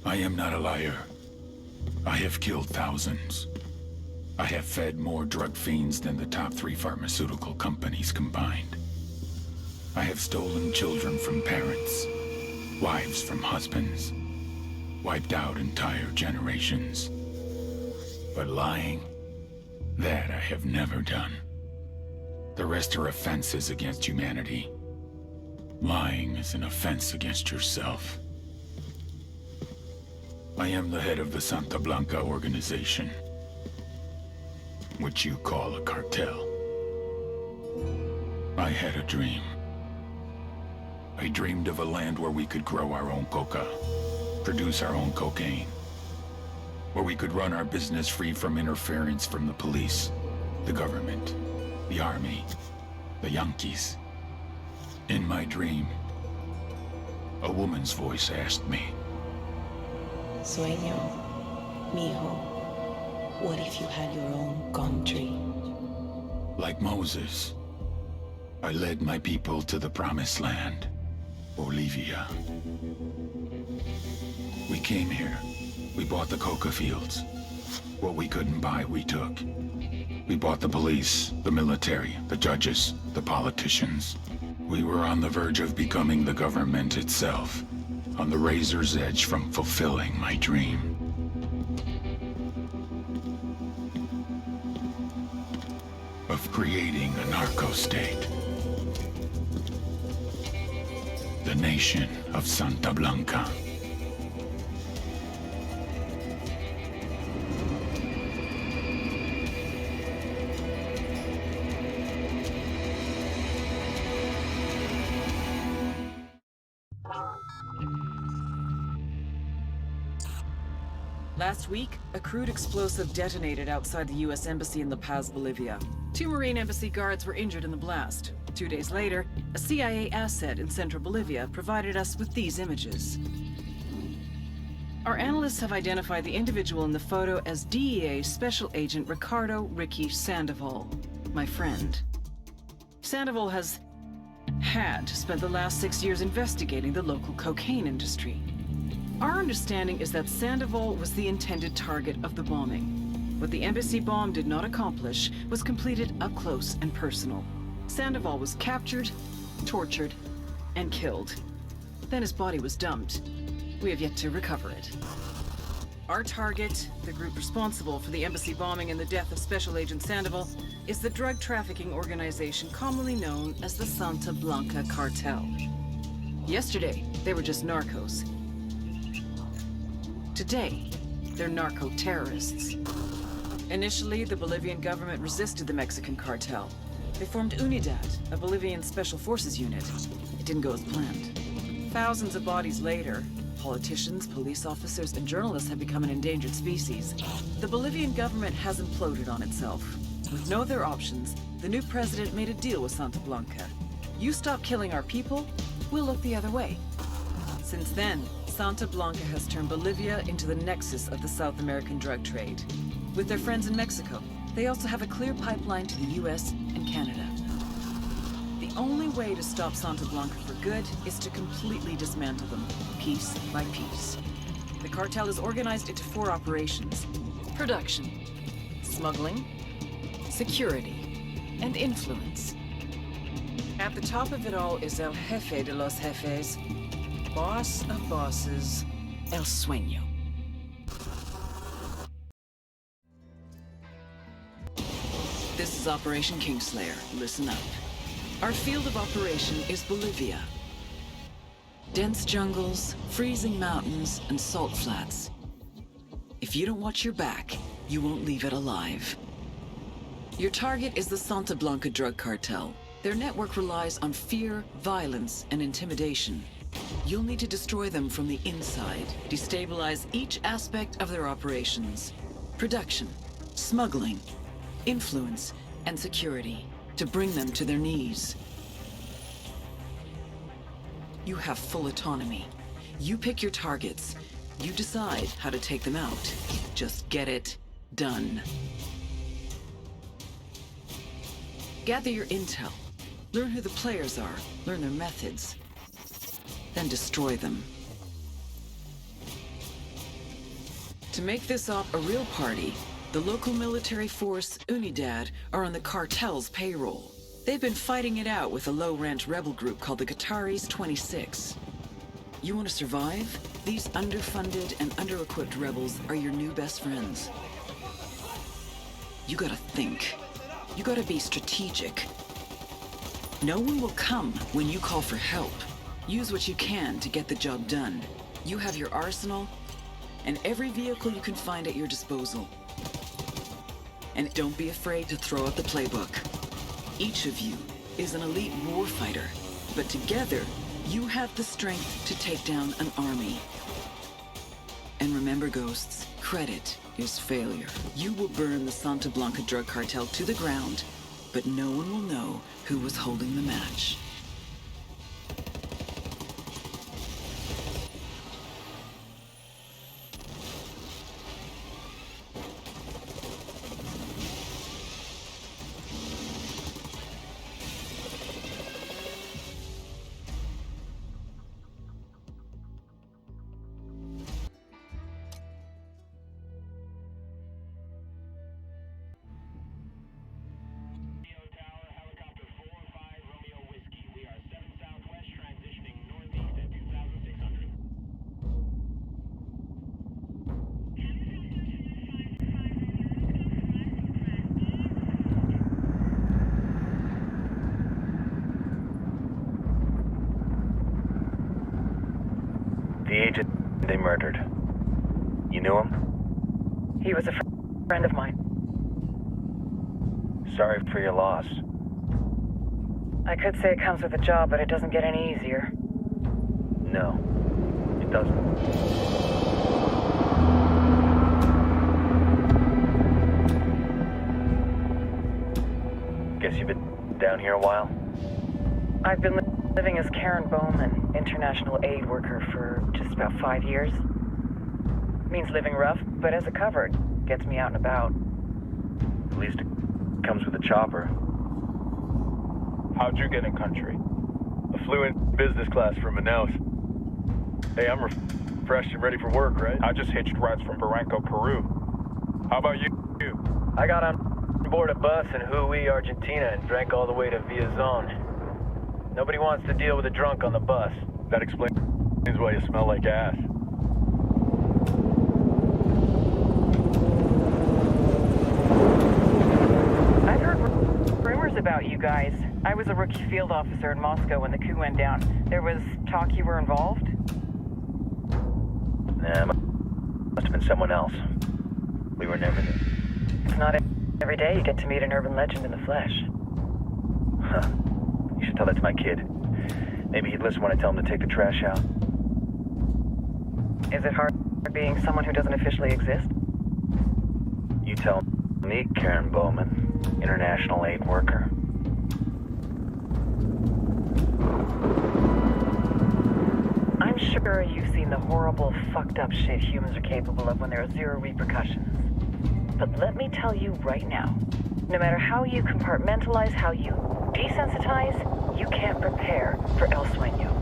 I am not a liar. I have killed thousands. I have fed more drug fiends than the top 3 pharmaceutical companies combined. I have stolen children from parents, wives from husbands, wiped out entire generations. But lying, that I have never done. The rest are offenses against humanity. Lying is an offense against yourself. I am the head of the Santa Blanca organization, which you call a cartel. I had a dream. I dreamed of a land where we could grow our own coca, produce our own cocaine, where we could run our business free from interference from the police, the government, the army, the Yankees. In my dream, a woman's voice asked me, Sueño, mijo, what if you had your own country? like Moses, I led my people to the promised land, Bolivia. We came here. We bought the coca fields. What we couldn't buy, we took. We bought the police, the military, the judges, the politicians. We were on the verge of becoming the government itself, on the razor's edge from fulfilling my dream. Of creating a narco-state. The nation of Santa Blanca. Last week, a crude explosive detonated outside the U.S. Embassy in La Paz, Bolivia. 2 Marine Embassy guards were injured in the blast. 2 days later, a CIA asset in central Bolivia provided us with these images. Our analysts have identified the individual in the photo as DEA Special Agent Ricardo Ricky Sandoval, my friend. Sandoval had spent the last 6 years investigating the local cocaine industry. Our understanding is that Sandoval was the intended target of the bombing. What the embassy bomb did not accomplish was completed up close and personal. Sandoval was captured, tortured, and killed. Then his body was dumped. We have yet to recover it. Our target, the group responsible for the embassy bombing and the death of Special Agent Sandoval, is the drug trafficking organization commonly known as the Santa Blanca Cartel. Yesterday, they were just narcos. Today, they're narco-terrorists. Initially, the Bolivian government resisted the Mexican cartel. They formed UNIDAD, a Bolivian special forces unit. It didn't go as planned. Thousands of bodies later, politicians, police officers, and journalists have become an endangered species. The Bolivian government has imploded on itself. With no other options, the new president made a deal with Santa Blanca. You stop killing our people, we'll look the other way. Since then, Santa Blanca has turned Bolivia into the nexus of the South American drug trade. With their friends in Mexico, they also have a clear pipeline to the US and Canada. The only way to stop Santa Blanca for good is to completely dismantle them, piece by piece. The cartel is organized into 4 operations: production, smuggling, security, and influence. At the top of it all is El Jefe de los Jefes, boss of bosses, El Sueño. This is Operation Kingslayer. Listen up. Our field of operation is Bolivia. Dense jungles, freezing mountains, and salt flats. If you don't watch your back, you won't leave it alive. Your target is the Santa Blanca drug cartel. Their network relies on fear, violence, and intimidation. You'll need to destroy them from the inside, destabilize each aspect of their operations. Production, smuggling, influence, and security, to bring them to their knees. You have full autonomy. You pick your targets. You decide how to take them out. Just get it done. Gather your intel. Learn who the players are. Learn their methods. Then destroy them. To make this op a real party, the local military force, Unidad, are on the cartel's payroll. They've been fighting it out with a low-rent rebel group called the Qataris 26. You want to survive? These underfunded and under-equipped rebels are your new best friends. You gotta think. You gotta be strategic. No one will come when you call for help. Use what you can to get the job done. You have your arsenal and every vehicle you can find at your disposal. And don't be afraid to throw out the playbook. Each of you is an elite warfighter, but together, you have the strength to take down an army. And remember, Ghosts, credit is failure. You will burn the Santa Blanca drug cartel to the ground, but no one will know who was holding the match. The agent they murdered. You knew him? He was a friend of mine. Sorry for your loss. I could say it comes with the job, but it doesn't get any easier. No, it doesn't. Guess you've been down here a while? I've been living as Karen Bowman, international aid worker, for just about 5 years. Means living rough, but as a cover, it gets me out and about. At least it comes with a chopper. How'd you get in country? I flew in business class from Manaus. Hey, I'm refreshed and ready for work, right? I just hitched rides from Barranco, Peru. How about you? I got on board a bus in Hui, Argentina, and drank all the way to Villazon. Nobody wants to deal with a drunk on the bus. That explains why you smell like ass. I've heard rumors about you guys. I was a rookie field officer in Moscow when the coup went down. There was talk you were involved? Nah, must have been someone else. We were never there. It's not every day you get to meet an urban legend in the flesh. Huh. You should tell that to my kid. Maybe he'd listen when I tell him to take the trash out. Is it hard being someone who doesn't officially exist? You tell me, Karen Bowman, international aid worker. I'm sure you've seen the horrible, fucked up shit humans are capable of when there are zero repercussions. But let me tell you right now, no matter how you compartmentalize, how you desensitize, you can't prepare for El Sueño.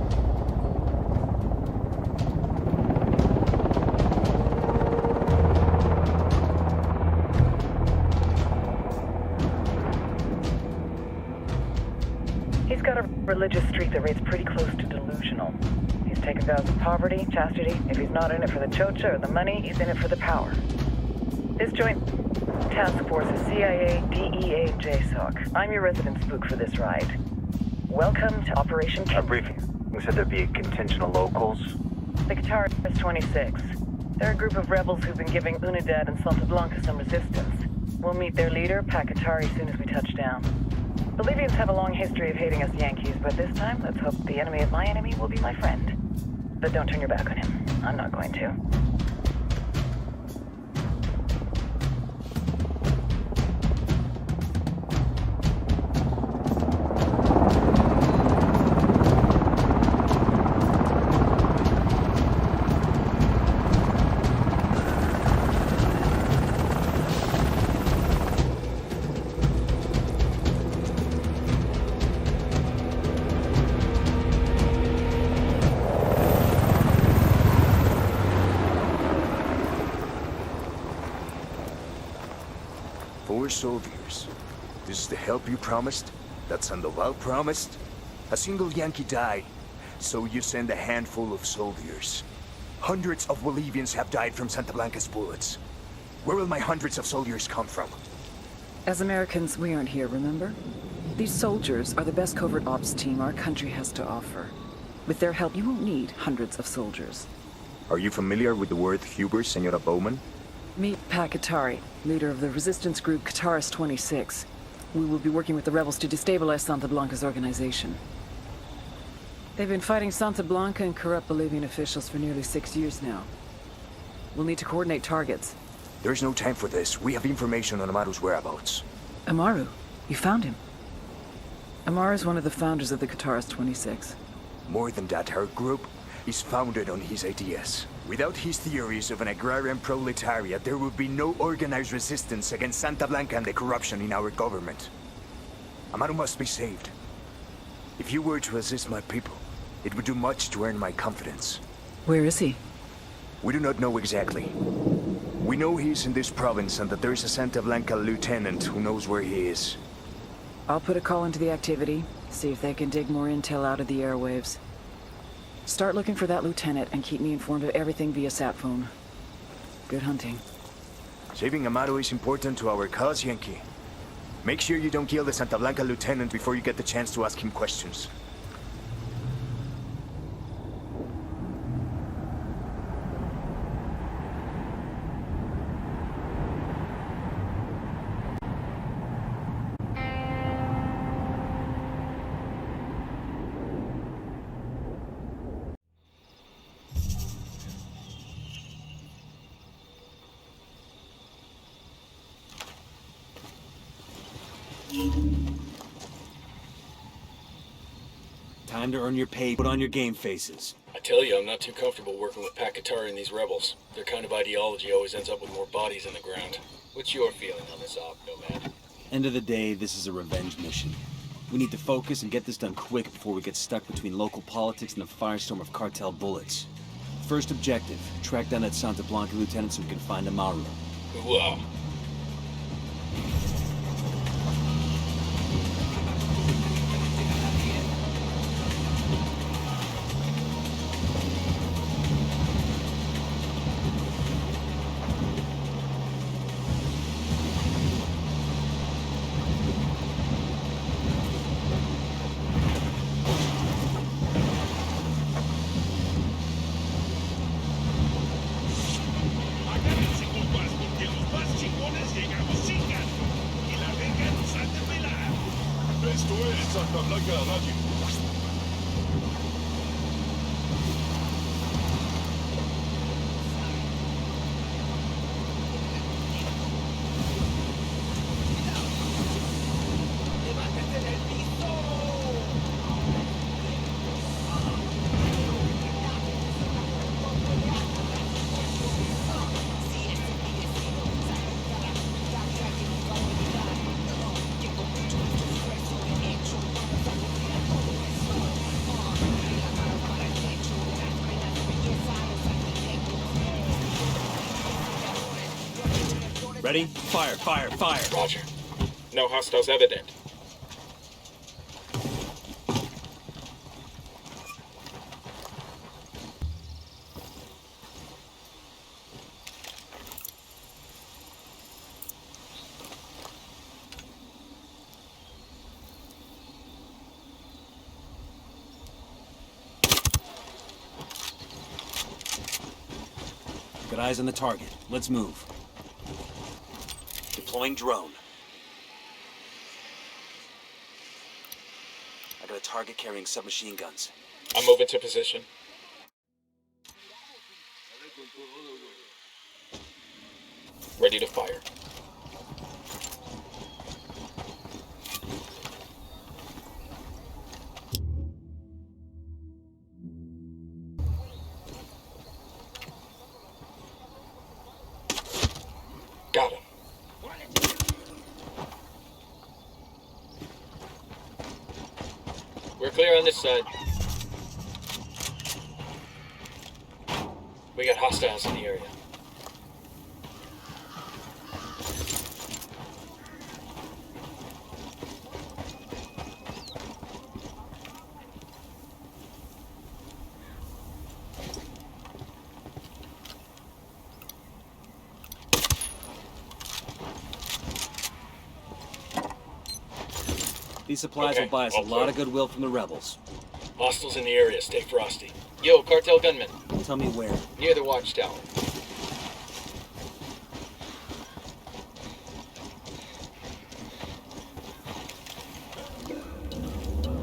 He's got a religious streak that rates pretty close to delusional. He's taken vows of poverty, chastity. If he's not in it for the chocha or the money, he's in it for the power. This joint task force is CIA, DEA, JSOC. I'm your resident spook for this ride. Welcome to Operation King. Our briefing said there'd be a contingent of locals. The Qataris 26. They're a group of rebels who've been giving Unidad and Santa Blanca some resistance. We'll meet their leader, Qatari, soon as we touch down. Bolivians have a long history of hating us Yankees, but this time, let's hope the enemy of my enemy will be my friend. But don't turn your back on him. I'm not going to. Your soldiers. This is the help you promised? That Sandoval promised? A single Yankee died, so you send a handful of soldiers. Hundreds of Bolivians have died from Santa Blanca's bullets. Where will my hundreds of soldiers come from? As Americans, we aren't here, remember? These soldiers are the best covert ops team our country has to offer. With their help, you won't need hundreds of soldiers. Are you familiar with the word Huber, Senora Bowman? Meet Pat Qatari, leader of the resistance group Qataris 26. We will be working with the rebels to destabilize Santa Blanca's organization. They've been fighting Santa Blanca and corrupt Bolivian officials for nearly 6 years now. We'll need to coordinate targets. There's no time for this. We have information on Amaru's whereabouts. Amaru? You found him? Amaru is one of the founders of the Qataris 26. More than that, our group is founded on his ideas. Without his theories of an agrarian proletariat, there would be no organized resistance against Santa Blanca and the corruption in our government. Amaru must be saved. If you were to assist my people, it would do much to earn my confidence. Where is he? We do not know exactly. We know he's in this province and that there is a Santa Blanca lieutenant who knows where he is. I'll put a call into the activity, see if they can dig more intel out of the airwaves. Start looking for that lieutenant and keep me informed of everything via sat phone. Good hunting. Saving Amaru is important to our cause, Yankee. Make sure you don't kill the Santa Blanca lieutenant before you get the chance to ask him questions. Time to earn your pay, put on your game faces. I tell you, I'm not too comfortable working with Pat Qatari and these rebels. Their kind of ideology always ends up with more bodies in the ground. What's your feeling on this op, Nomad? End of the day, this is a revenge mission. We need to focus and get this done quick before we get stuck between local politics and the firestorm of cartel bullets. First objective, track down that Santa Blanca lieutenant so we can find Amaru. Wow. Ready? Fire, fire, fire! Roger. No hostiles evident. Got eyes on the target. Let's move. Deploying drone. I got a target carrying submachine guns. I'm moving to position. Ready to fire. Got him. We're clear on this side. We got hostiles in the area. These supplies Okay, will buy us a all lot clear. of goodwill from the rebels. Hostiles in the area, stay frosty. Yo, cartel gunman, Tell me where. near the watchtower.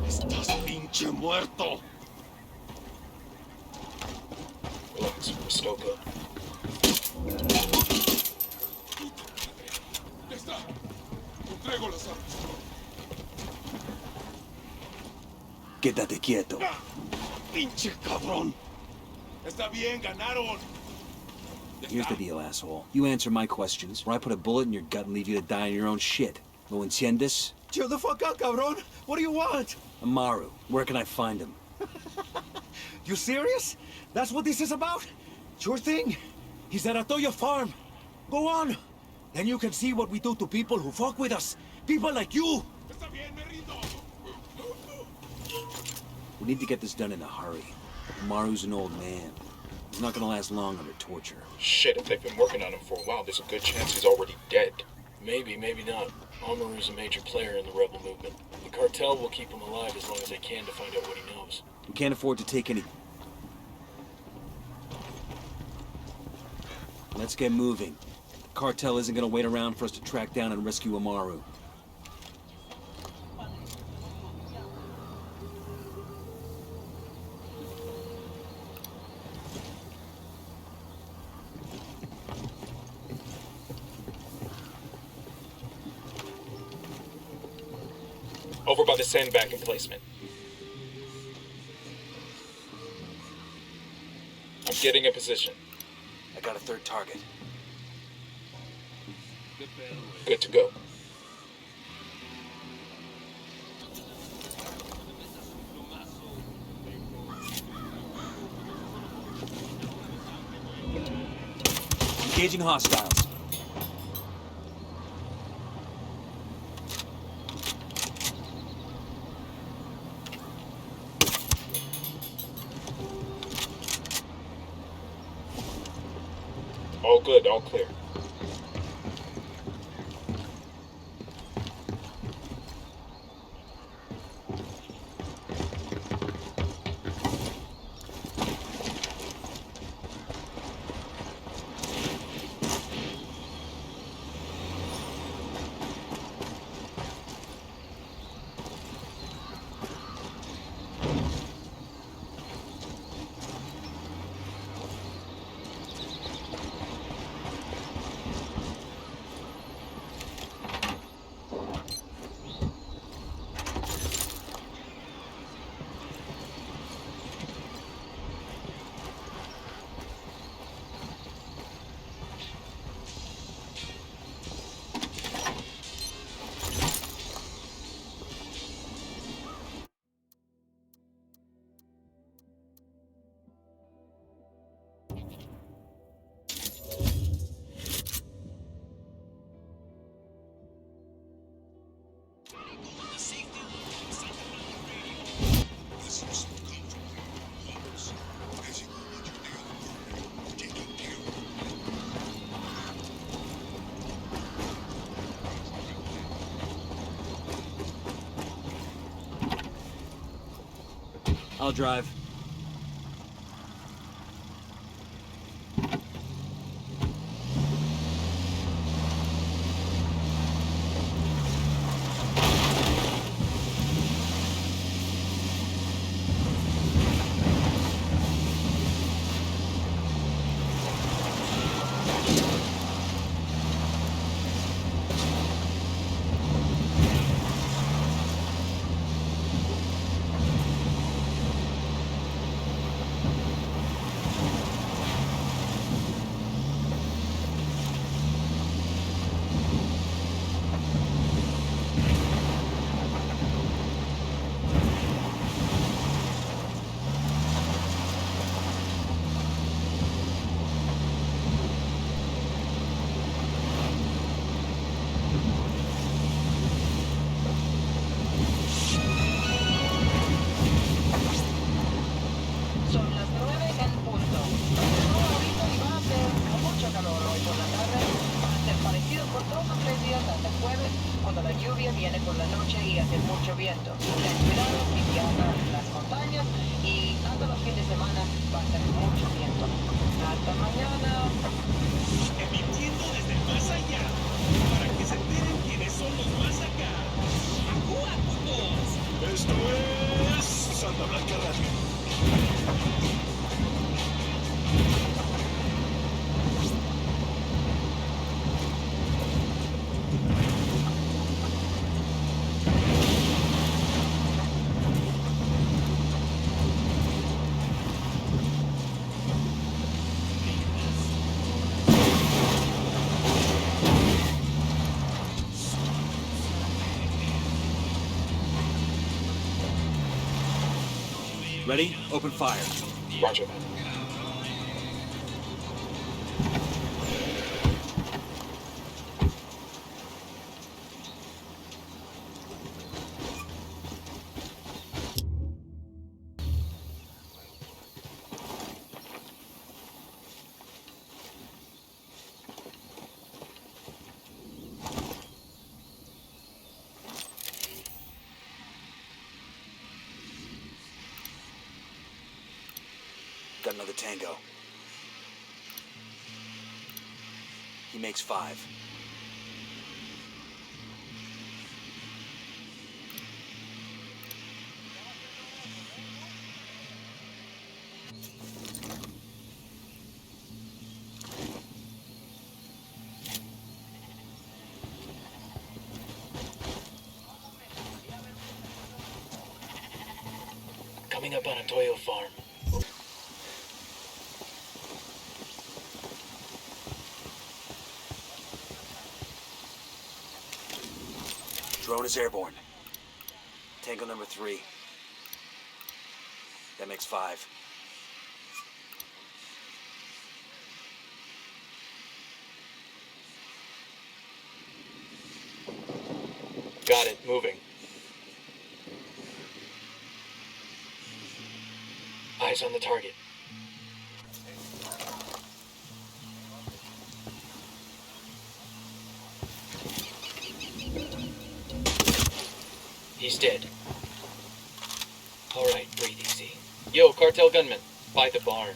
Estás pinche muerto. Relax, we're still good. Ya está. Entrego las armas. Quédate quieto. Pinche cabrón. Está bien, ganaron. Here's the deal, asshole. You answer my questions, or I put a bullet in your gut and leave you to die in your own shit. ¿Lo entiendes? Chill the fuck out, cabrón. What do you want? Amaru, where can I find him? You serious? That's what this is about? Sure thing. He's at Atoya Farm. Go on. Then you can see what we do to people who fuck with us. People like you. Está bien, me rindo. We need to get this done in a hurry. Amaru's an old man. He's not gonna last long under torture. Shit, if they've been working on him for a while, there's a good chance he's already dead. Maybe, maybe not. Amaru's a major player in the rebel movement. The cartel will keep him alive as long as they can to find out what he knows. We can't afford to take any... Let's get moving. The cartel isn't gonna wait around for us to track down and rescue Amaru. Over by the sandbag emplacement. I'm getting a position. I got a third target. Good to go. Engaging hostiles. All good, all clear. I'll drive. mucho viento. Ten cuidado si viajas en las montañas y hasta los fines de semana va a ser mucho viento. Hasta mañana. Emitiendo desde el más allá, para que se enteren quiénes son los más acá. ¡Acúa, putos! Esto es Santa Blanca Radio. Ready? Open fire. Roger. Got another tango. He makes 5. Coming up on a Toyo farm. Drone is airborne. Tango number 3. That makes 5. Got it. Moving. Eyes on the target. He's dead. Alright, breathe easy. Yo, cartel gunman, by the barn.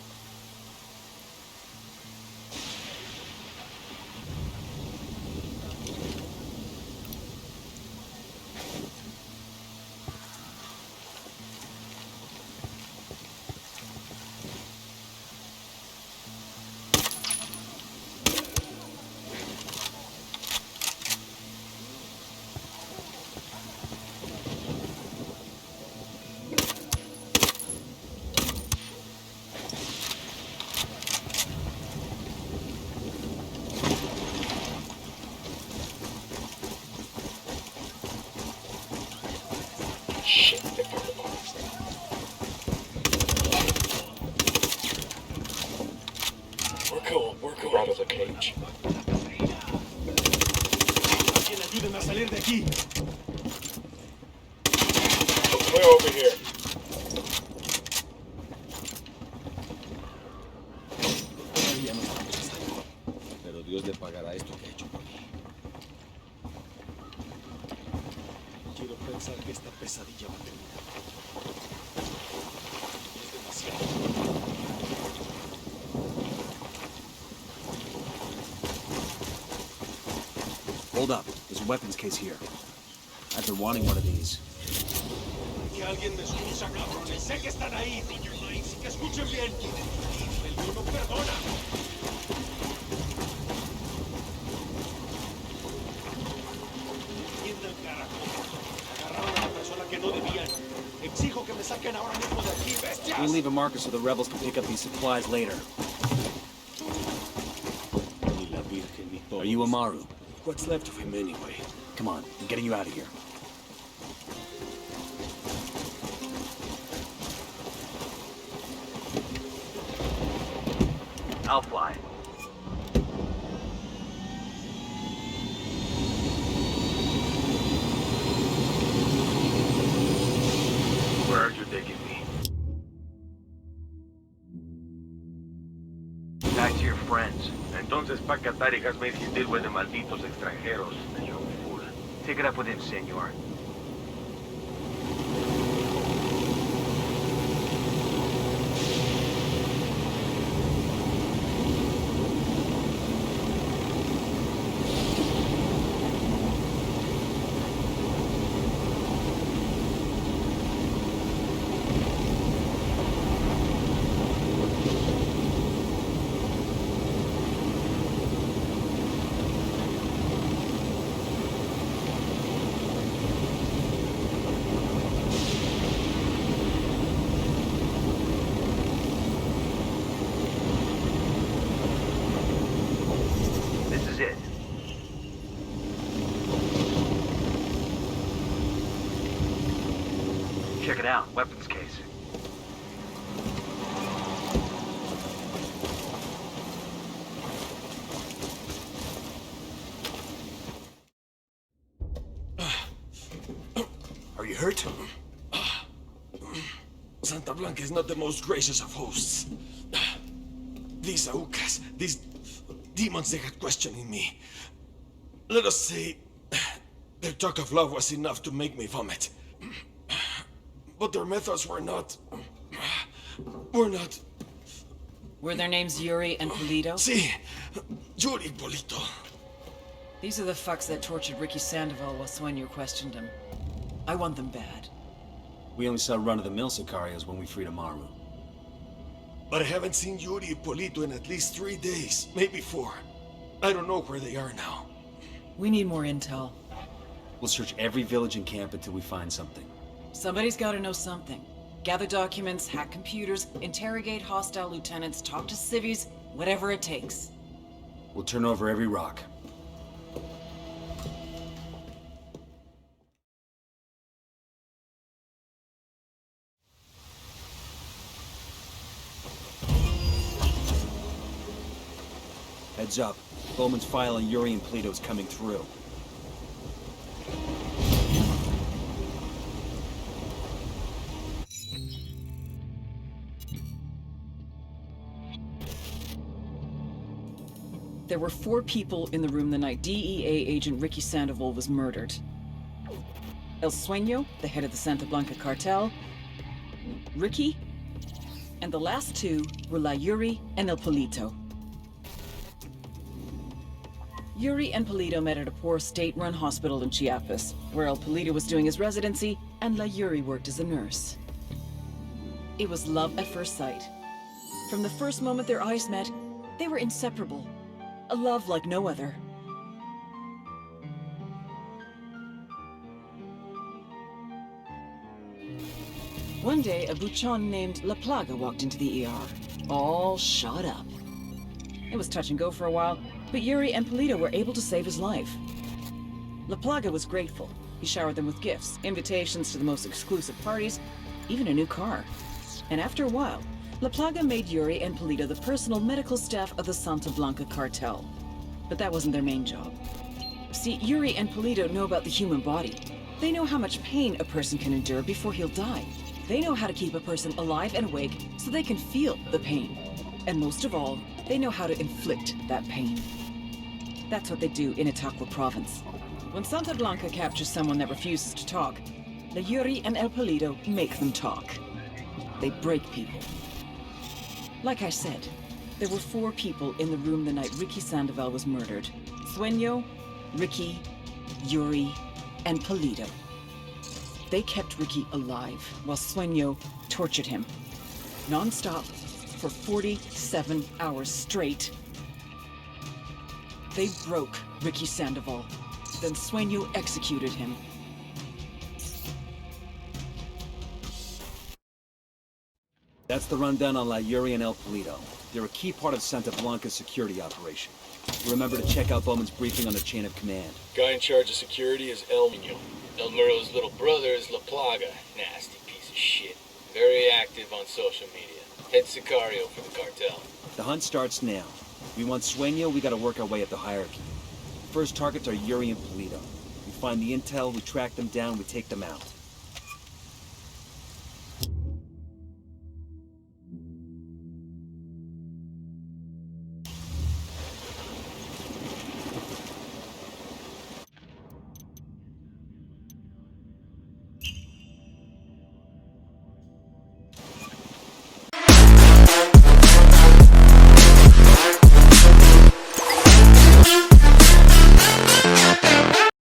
Shit, they found the box. We're cool. We're out of the cage. Alguien ayúdeme a salir de aquí. Clear over here. Todavía no estamos a salvo, pero Dios le pagará esto que ha hecho por mí. Quiero pensar que esta pesadilla va a terminar. Es demasiado. Hold up. There's a weapons case here. I've been wanting one of these. Que alguien me escucha, cabrones. Sé que están ahí. Que escuchen bien. El Dios no perdona. Entiendan, carajo. Agarraron a la persona que no debían. Exijo que me saquen ahora mismo de aquí, bestias. We'll leave a marker so the rebels can pick up these supplies later. Ni la Virgen ni todo. Are you Amaru? What's left of him anyway? Come on, I'm getting you out of here. I'll fly. Where are you taking me? Back to your friends. Entonces, pa' Qatar has made his deal with the malditos extranjeros. Take it up with him, senor. Check it out. Weapons case. Are you hurt? Santa Blanca is not the most gracious of hosts. These Aucas, these demons they had questioning me. Let us say, their talk of love was enough to make me vomit. But their methods were not... Were their names Yuri and Polito? Si, Yuri Polito. These are the fucks that tortured Ricky Sandoval while Sueño questioned him. I want them bad. We only saw run-of-the-mill Sicarios when we freed Amaru. But I haven't seen Yuri and Polito in at least 3 days, maybe 4. I don't know where they are now. We need more intel. We'll search every village and camp until we find something. Somebody's gotta know something. Gather documents, hack computers, interrogate hostile lieutenants, talk to civvies, whatever it takes. We'll turn over every rock. Heads up. Bowman's file on Yuri and Polito's coming through. There were 4 people in the room the night DEA agent Ricky Sandoval was murdered. El Sueño, the head of the Santa Blanca cartel, Ricky, and the last 2 were La Yuri and El Polito. Yuri and Polito met at a poor state-run hospital in Chiapas, where El Polito was doing his residency and La Yuri worked as a nurse. It was love at first sight. From the first moment their eyes met, they were inseparable. A love like no other. One day, a buchon named La Plaga walked into the ER, all shot up. It was touch and go for a while, but Yuri and Polito were able to save his life. La Plaga was grateful. He showered them with gifts, invitations to the most exclusive parties, even a new car. And after a while, La Plaga made Yuri and Polito the personal medical staff of the Santa Blanca cartel. But that wasn't their main job. See, Yuri and Polito know about the human body. They know how much pain a person can endure before he'll die. They know how to keep a person alive and awake so they can feel the pain. And most of all, they know how to inflict that pain. That's what they do in Itacua province. When Santa Blanca captures someone that refuses to talk, the Yuri and El Polito make them talk. They break people. Like I said, there were 4 people in the room the night Ricky Sandoval was murdered. Sueño, Ricky, Yuri, and Polito. They kept Ricky alive while Sueño tortured him. Non-stop for 47 hours straight. They broke Ricky Sandoval. Then Sueño executed him. That's the rundown on La Yuri and El Polito. They're a key part of Santa Blanca's security operation. Remember to check out Bowman's briefing on the chain of command. Guy in charge of security is El Niño. El Muro's little brother is La Plaga. Nasty piece of shit. Very active on social media. Head Sicario for the cartel. The hunt starts now. We want Sueño, we gotta work our way up the hierarchy. First targets are Yuri and Polito. We find the intel, we track them down, we take them out.